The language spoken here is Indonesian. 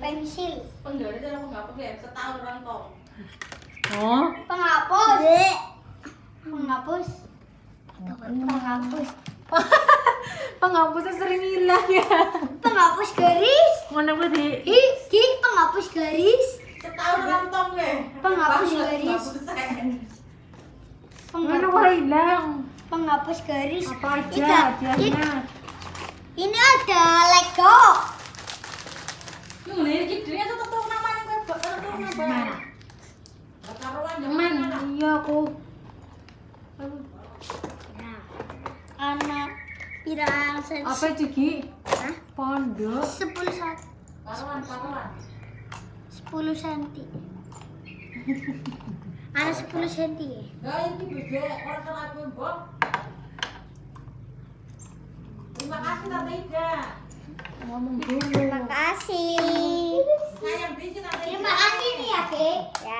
pensil. Penggaris itu penghapus ya, setahun rantong. Oh, Penghapus. Penghapus. Penghapus. penghapusnya sering hilang ya. Penghapus garis. Mana berarti? Ki penghapus garis. Setahun rantong deh. Penghapus garis. Mana malah hilang? Penghapus garis. Apa aja Ini- hadiahnya? Ini ada Lego. Lu ngelirik gede tuh tuh namanya kan bakal tuh nama. Karuan Men, iya aku. Nah, anak pirang Apa Cigi? Hah? Pondok. 10 cm. karuan. 10 cm. Anak 10 cm ya. Nah, ini bebek orang aku mbok. Terima kasih Tante Ida. Ngomong dulu. Terima kasih. Sayang bisi Tante Ida. Terima kasih nih ya, Kek. Ya.